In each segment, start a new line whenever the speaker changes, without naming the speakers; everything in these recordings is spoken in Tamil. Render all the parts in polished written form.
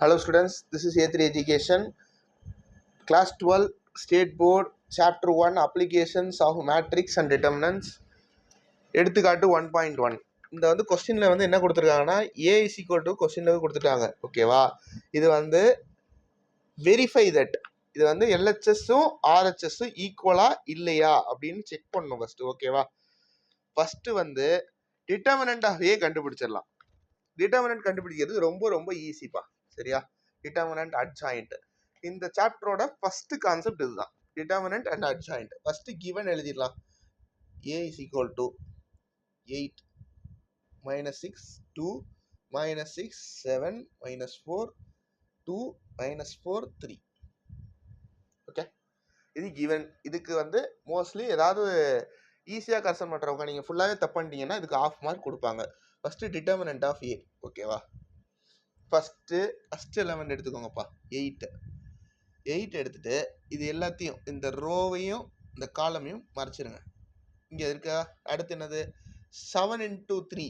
Hello students, this is A3 Education, Class 12, State Board, Chapter 1, Applications of Matrix and Determinants, எடுத்துக்காட்டு 1.1. இந்த கொஸ்டினில் என்ன கொடுத்துருக்காங்கன்னா A is equal to கொஸ்டினில் கொடுத்துட்டாங்க. ஓகேவா, இது வெரிஃபை தட் இது LHSும் RHSும் ஈக்குவலாக இல்லையா அப்படின்னு செக் பண்ணணும் ஃபஸ்ட்டு. ஓகேவா, ஃபஸ்ட்டு டிட்டர்மினன்ட் ஆஃப் A கண்டுபிடிச்சிடலாம். டிட்டர்மினன்ட் கண்டுபிடிக்கிறது ரொம்ப ரொம்ப ஈஸிப்பா. சரியா, டிட்டர்மினன்ட் அட்ஜாயிண்ட் இந்த சாப்டரோட ஃபர்ஸ்ட் கான்செப்ட் இதுதான், determinant and adjoint. First given எழுதிடலாம். A is equal to 8 minus 6 2 minus 6 7 minus 4 2 minus 4 3. Okay, இது கிவன். இதுக்கு மோஸ்ட்லி ஏதாவது ஈஸியாக கரெக்ஷன் பண்ணுறவங்க நீங்கள் ஃபுல்லாகவே தப்பு பண்ணிட்டீங்கன்னா இதுக்கு ½ மார்க் கொடுப்பாங்க. First determinant of A. ஓகேவா, ஃபஸ்ட் எலமெண்ட் எடுத்துக்கோங்கப்பா. 8 எடுத்துட்டு இது எல்லாத்தையும் இந்த ரோவையும் இந்த காலமையும் மறைச்சிருங்க. இங்கே இருக்கா, அடுத்து என்னது 7 into 3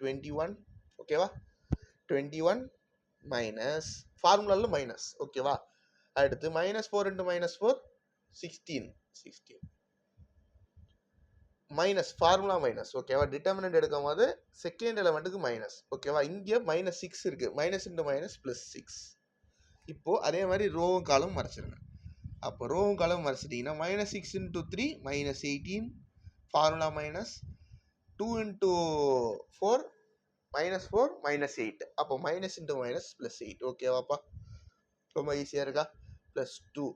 21. ஓகேவா, 21 மைனஸ் ஃபார்முலாவில் மைனஸ். ஓகேவா, அடுத்து -4 into -4 16 மைனஸ் ஃபார்முலா மைனஸ். ஓகேவா, டிட்டர்மினன்ட் எடுக்கும் போது செகண்ட் எலமெண்ட்டுக்கு மைனஸ். ஓகேவா, இங்கே -6 இருக்கு, மைனஸ் இன்ட்டு மைனஸ் +6. இப்போ அதே மாதிரி ரோவும் காலம் மறைச்சிருங்க. அப்போ ரோவும் காலம் மறைச்சிட்டிங்கன்னா -6 into 3 -18 ஃபார்முலா மைனஸ் 2 into 4 -4 -8. அப்போ மைனஸ் இன்ட்டு மைனஸ் +8. ஓகேவாப்பா, ரொம்ப ஈஸியாக இருக்கா. +2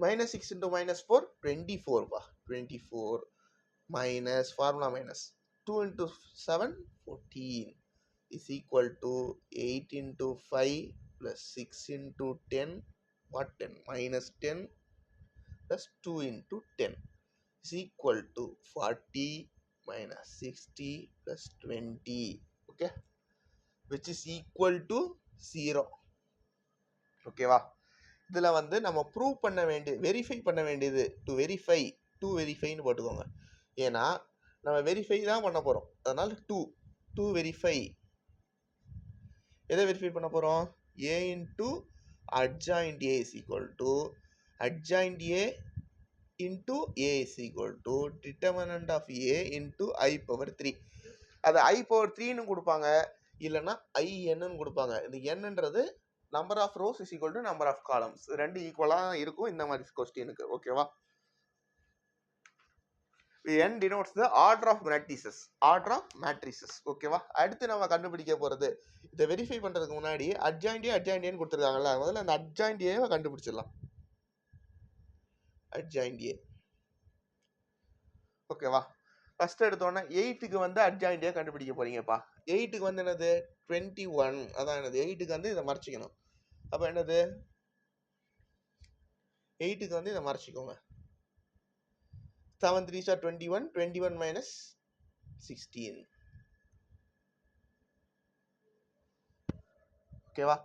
-6 into -4 24பா. 24 minus formula minus 2 into 7 14 is equal to 8 into 5 plus 6 into 10. What 10? Minus 10 plus 2 into 10 is equal to 40 minus 60 plus 20. Okay, which is equal to 0. ஓகேவா, இதில் நம்ம ப்ரூவ் பண்ண வேண்டியது, வெரிஃபை பண்ண வேண்டியது, டு வெரிஃபைன்னு போட்டுக்கோங்க. ஏன்னா நம்ம வெரிஃபை தான் பண்ண போகிறோம், அதனால் டு வெரிஃபை. எதை வெரிஃபை பண்ண போகிறோம்? A into adjoint A is equal to adjoint A into A is equal to determinant of A into I power 3. அது I power 3ன்னு கொடுப்பாங்க, இல்லைன்னா INன்னு கொடுப்பாங்க. இந்த என்னன்றது number of rows is equal to number of columns, ரெண்டு ஈக்குவலாக இருக்கும் இந்த மாதிரி கொஸ்டினுக்கு. ஓகேவா, n denotes the order of matrices. ஓகேவா, அடுத்து நம்ம கண்டுபிடிக்க போகிறது, இதை வெரிஃபை பண்ணுறதுக்கு முன்னாடி அட்ஜாயிண்ட் கொடுத்துருக்காங்கல்ல, முதல்ல அந்த அட்ஜாயிண்ட் ஏவை கண்டுபிடிச்சிடலாம். Adjoint A. ஓகேவா, ஃபர்ஸ்ட் எடுத்தோன்னா 8க்கு அட்ஜாயிண்ட் ஏ கண்டுபிடிக்க போறீங்கப்பா. 8க்கு என்னது 21, அதான் என்னது 8க்கு இதை மறைச்சிக்கணும். அப்போ என்னது 8க்கு இதை மறைச்சிக்கோங்க. 7 3s are 21 minus 16. ஓகேவா,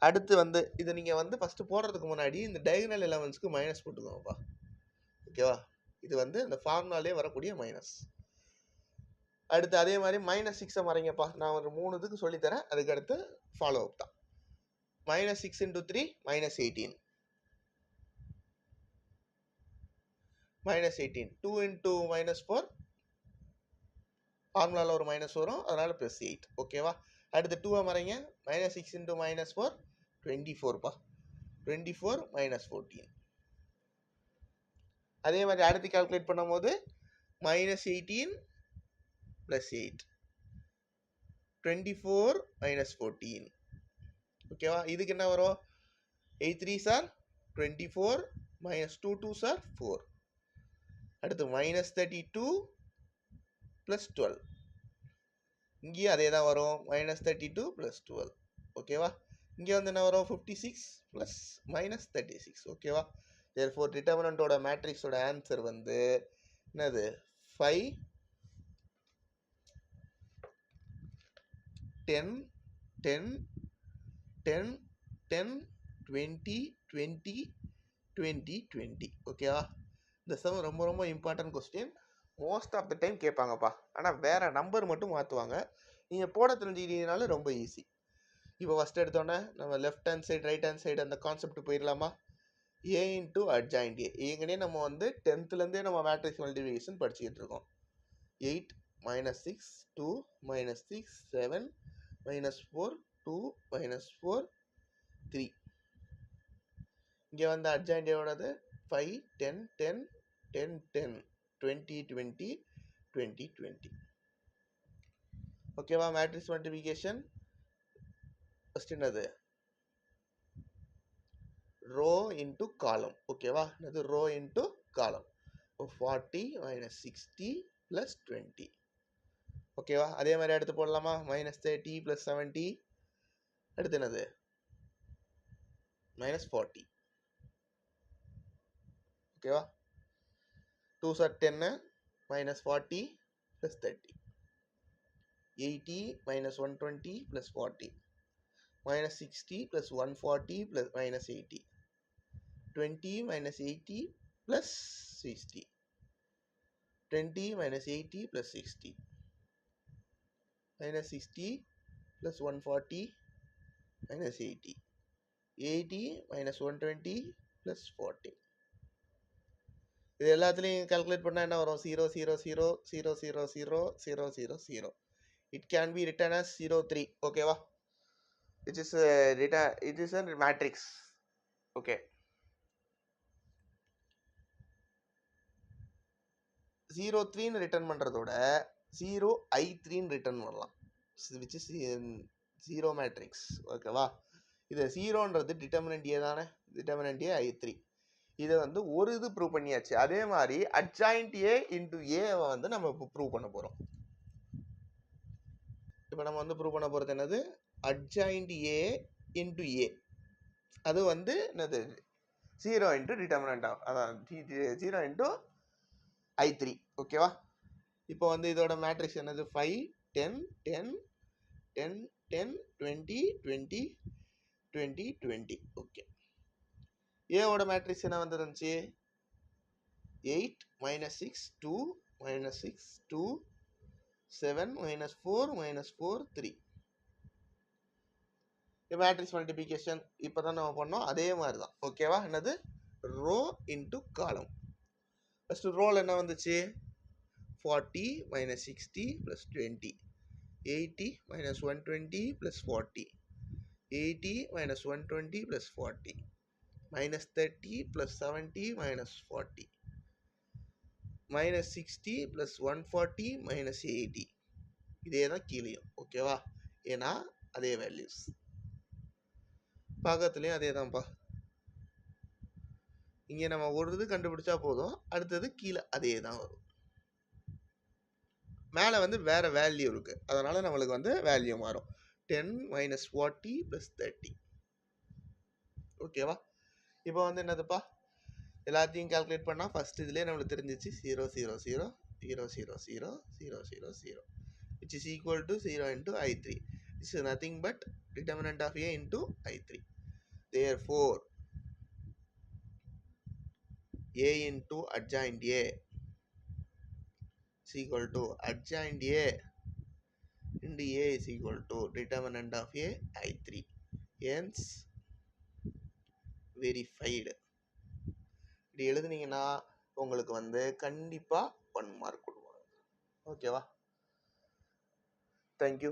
அடுத்து இதை நீங்கள் ஃபஸ்ட்டு போடுறதுக்கு முன்னாடி இந்த டயகனல் எலமெண்ட்ஸ்க்கு மைனஸ் போட்டுக்கோங்கப்பா. ஓகேவா, இது இந்த ஃபார்முலாலே வரக்கூடிய மைனஸ். அடுத்து அதே மாதிரி -6 மறைங்கப்பா. நான் ஒரு 3 இதுக்கு சொல்லித்தரேன், அதுக்கு அடுத்து ஃபாலோ அப் தான். -6 into 3 -18 -18 2 into -4 ஃபார்முலாவில் ஒரு மைனஸ் வரும், அதனால +8. ஓகேவா, அடுத்து 2 மறைங்க. -6 into -4 24பா. 24 -14. அதே மாதிரி அடுத்து கால்குலேட் பண்ணும்போது -18 + 8 24 -14. ஓகேவா, இதுக்கு என்ன வரும்? 8 3s are 24 -2 2s are 4. அடுத்து -32 + 12. இங்கேயும் அதே தான் வரும், -32 + 12. ஓகேவா, இங்கே என்ன வரும்? 56 + -36. ஓகேவா, therefore டிட்டர்மினன்ட்டோட மேட்ரிக்ஸோட ஆன்சர் என்னது 5 10 10 10 10 20 20 20 20. ஓகேவா, இந்த சம் ரொம்ப ரொம்ப important question. Most of the time கேட்பாங்கப்பா, ஆனால் வேறு நம்பர் மட்டும் மாற்றுவாங்க. நீங்கள் போட தெரிஞ்சுக்கிட்டீங்கனாலும் ரொம்ப ஈஸி. இப்போ ஃபஸ்ட் எடுத்தோன்னே நம்ம left hand side right hand side அந்த கான்செப்ட் போயிடலாமா? A into adjoint A. ஏங்கனே நம்ம வந்து 10th நம்ம மேட்ரிக்ஸ் மல்டிப்ளிகேஷன் படிச்சுக்கிட்டு இருக்கோம். 8 minus 6 2 minus 6 7 minus 4 2 minus 4 3. இங்கே வந்து அட்ஜாயிண்ட் ஏவோடது 5 10 10 10 10 20 20 20 20. ஓகேவா? மேட்ரிக்ஸ் மல்டிப்ளிகேஷன் ஃபர்ஸ்ட் என்னது? Row into column. ஓகேவா? என்னது? ரோ இன்ட்டு காலம். 40 minus 60 plus 20. ஓகேவா? அதே மாதிரி அடுத்து போடலாமா? minus 30 plus 70. அடுத்து என்னது? minus 40. ஓகேவா? 2s are 10 minus 40 plus 30. 80 minus 120 plus 40. Minus 60 plus 140 plus minus 80. 20 minus 80 plus 60. 20 minus 80 plus 60. Minus 60 plus 140 minus 80. 80 minus 120 plus 40. இது எல்லாத்துலேயும் கால்குலேட் பண்ணால் என்ன வரும்? 0 0 0 0 0 0 0 0 0. It can be written as 0 3. ஓகேவா? It is a matrix. Okay. 0 3 return பண்ணுறதோட 0 I3 ரிட்டர்ன் பண்ணலாம். Which is 0 matrix. ஓகேவா? இது 0ன்றது டிட்டர்மினன்ட் ஏ தானே? டிட்டர்மினன்ட் ஏ I3. இதை வந்து ஒரு இது ப்ரூவ் பண்ணியாச்சு. அதே மாதிரி அட்ஜாயிண்ட் ஏ இன்டு ஏவை வந்து நம்ம இப்போ ப்ரூவ் பண்ண போகிறோம். இப்போ நம்ம வந்து ப்ரூவ் பண்ண போகிறது என்னது? அட்ஜாயிண்ட் ஏ இன்டு ஏ. அது வந்து என்னது? 0 இன்ட்டு டிட்டர்மினன்ட் ஆகும். அதான் 0 இன்ட்டு I3. ஓகேவா? இப்போ வந்து இதோட மேட்ரிக்ஸ் என்னது? 5 10 10 10 10 20 20 20 20. ஓகே. ஏவோட மேட்ரிக்ஸ் என்ன வந்துருந்துச்சு? 8 minus 6 2 minus 6 2 7 minus 4 minus 4 3. Matrix multiplication இப்போ தான் நம்ம பண்ணோம். அதே மாதிரி தான். ஓகேவா? என்னது? Row into column. First row என்ன வந்துச்சு? 40 minus 60 plus 20. 80 minus 120 plus 40. 80 minus 120 plus 40. Minus 30 plus 70 minus 40. Minus 60 plus 140 minus 80. இதே தான் கீழேயும். ஓகேவா? ஏன்னா அதே வேல்யூஸ். பக்கத்துலேயும் அதே தான்ப்பா. இங்கே நம்ம ஒரு இது கண்டுபிடிச்சா போதும், அடுத்தது கீழே அதே தான் வரும். மேலே வந்து வேற வேல்யூ இருக்கு, அதனால நம்மளுக்கு வந்து வேல்யூ மாறும். 10 minus 40 plus 30. ஓகேவா? இப்போ வந்து என்னதுப்பா? எல்லாத்தையும் கால்குலேட் பண்ணால் ஃபர்ஸ்ட் இதுலேயே நம்மளுக்கு தெரிஞ்சிச்சு 0 0 0 0 0 0 0 0 0, which is equal to 0 into I3. This is nothing but determinant of A into I3. Therefore, A into adjoint A is equal to adjoint A into A is equal to determinant of A I3. Hence, verified. இப்படி எழுதுனீங்கன்னா உங்களுக்கு வந்து கண்டிப்பாக 1 மார்க் கொடுப்பாங்க. ஓகேவா? தேங்க்யூ.